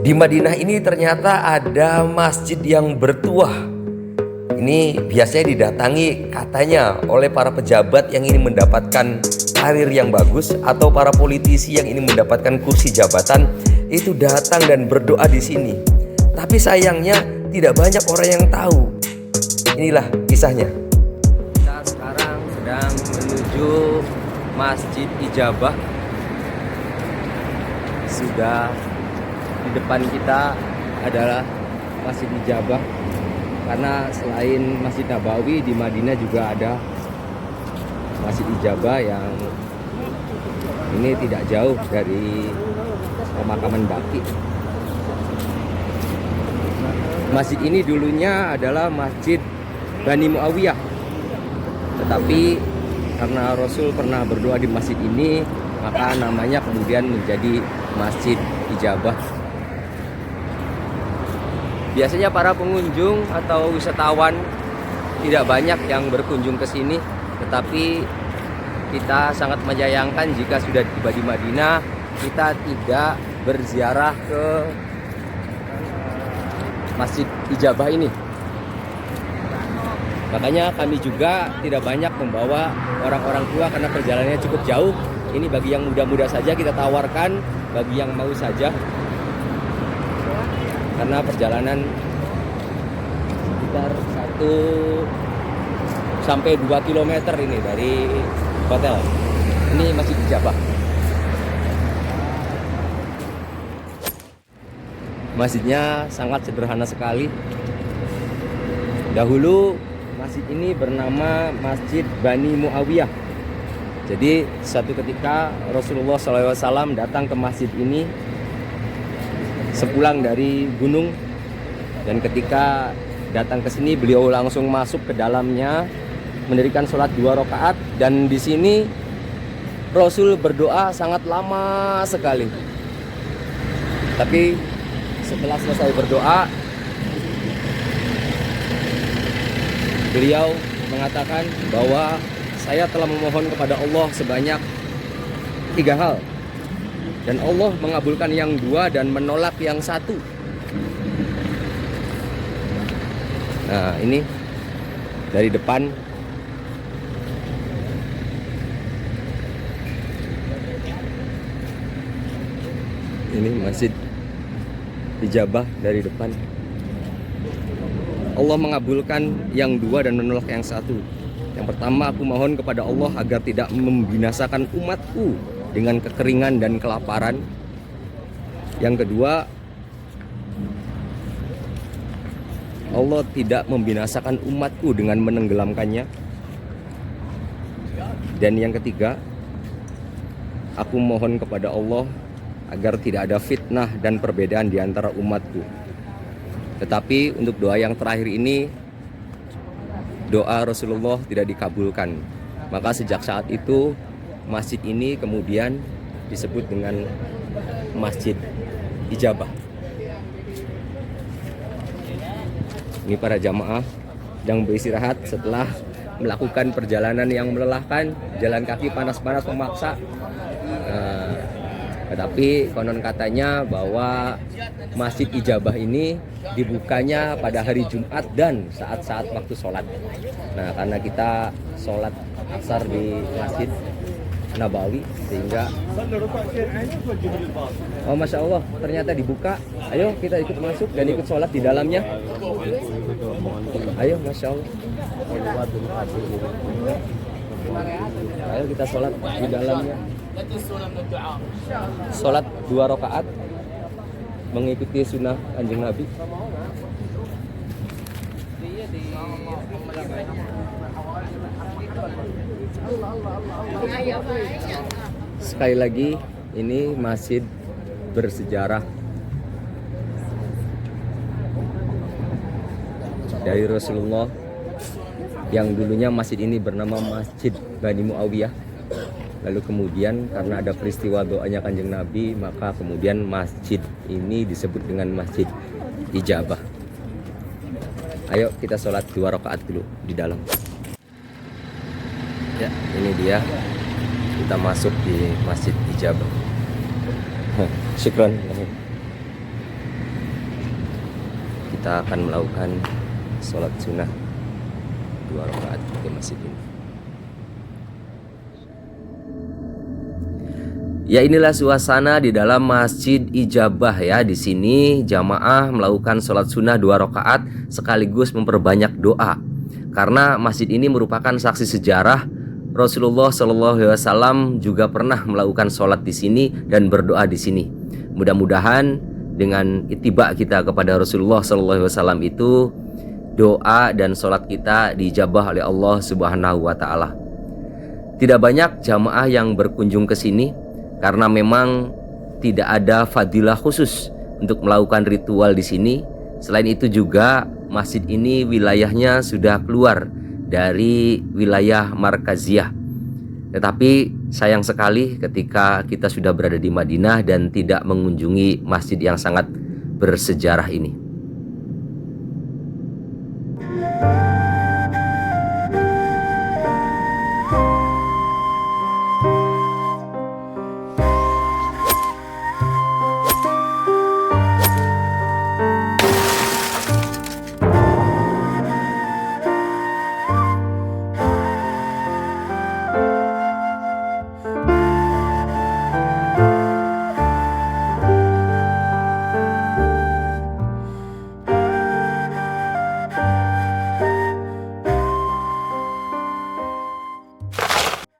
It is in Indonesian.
Di Madinah ini ternyata ada masjid yang bertuah. Ini biasanya didatangi katanya oleh para pejabat yang ingin mendapatkan karir yang bagus atau para politisi yang ingin mendapatkan kursi jabatan, itu datang dan berdoa di sini. Tapi sayangnya tidak banyak orang yang tahu. Inilah kisahnya. Kita sekarang sedang menuju Masjid Ijabah. Sudah di depan kita adalah Masjid Ijabah, karena selain Masjid Nabawi di Madinah juga ada Masjid Ijabah yang ini tidak jauh dari pemakaman Baqi. Masjid ini dulunya adalah Masjid Bani Muawiyah, tetapi karena Rasul pernah berdoa di masjid ini, maka namanya kemudian menjadi Masjid Ijabah. Biasanya para pengunjung atau wisatawan tidak banyak yang berkunjung ke sini, tetapi kita sangat menyayangkan jika sudah tiba di Madinah, kita tidak berziarah ke Masjid Ijabah ini. Makanya kami juga tidak banyak membawa orang-orang tua karena perjalanannya cukup jauh. Ini bagi yang muda-muda saja kita tawarkan, bagi yang mau saja. Karena perjalanan sekitar 1 sampai 2 km ini dari hotel. Ini Masjid Ijabah. Masjidnya sangat sederhana sekali. Dahulu masjid ini bernama Masjid Bani Muawiyah. Jadi suatu ketika Rasulullah SAW datang ke masjid ini sepulang dari gunung, dan ketika datang ke sini beliau langsung masuk ke dalamnya mendirikan sholat 2 rakaat, dan di sini Rasul berdoa sangat lama sekali. Tapi setelah selesai berdoa, beliau mengatakan bahwa saya telah memohon kepada Allah sebanyak 3 hal, dan Allah mengabulkan yang 2 dan menolak yang 1. Nah, ini dari depan. Ini Masjid Ijabah dari depan. Allah mengabulkan yang 2 dan menolak yang 1. Yang pertama, aku mohon kepada Allah agar tidak membinasakan umatku dengan kekeringan dan kelaparan. Yang kedua, Allah tidak membinasakan umatku dengan menenggelamkannya. Dan yang ketiga, aku mohon kepada Allah agar tidak ada fitnah dan perbedaan di antara umatku. Tetapi untuk doa yang terakhir ini, doa Rasulullah tidak dikabulkan. Maka sejak saat itu masjid ini kemudian disebut dengan Masjid Ijabah. Ini para jamaah yang beristirahat setelah melakukan perjalanan yang melelahkan, jalan kaki panas-panas memaksa. Tetapi konon katanya bahwa Masjid Ijabah ini dibukanya pada hari Jumat dan saat-saat waktu sholat. Nah, karena kita sholat asar di Masjid Nabawi, sehingga oh Masya Allah, ternyata dibuka. Ayo kita ikut masuk dan ikut sholat di dalamnya. Ayo Masya Allah. Ayo kita sholat di dalamnya. Sholat 2 rakaat mengikuti sunnah Kanjeng Nabi. Sekali lagi, ini masjid bersejarah dari Rasulullah, yang dulunya masjid ini bernama Masjid Bani Muawiyah. Lalu kemudian karena ada peristiwa doanya Kanjeng Nabi, maka kemudian masjid ini disebut dengan Masjid Ijabah. Ayo kita sholat 2 rakaat dulu di dalam. Ya, ini dia. Kita masuk di Masjid Ijabah. Syukron. kita akan melakukan sholat sunnah 2 rakaat di masjid ini. Ya, inilah suasana di dalam Masjid Ijabah ya. Di sini jamaah melakukan sholat sunnah 2 rakaat sekaligus memperbanyak doa. Karena masjid ini merupakan saksi sejarah Rasulullah SAW juga pernah melakukan sholat di sini dan berdoa di sini. Mudah-mudahan dengan ittiba kita kepada Rasulullah SAW itu doa dan sholat kita dijabah oleh Allah Subhanahu wa Ta'ala. Tidak banyak jamaah yang berkunjung ke sini karena memang tidak ada fadilah khusus untuk melakukan ritual di sini. Selain itu juga masjid ini wilayahnya sudah keluar dari wilayah markaziyah. Tetapi sayang sekali ketika kita sudah berada di Madinah dan tidak mengunjungi masjid yang sangat bersejarah ini.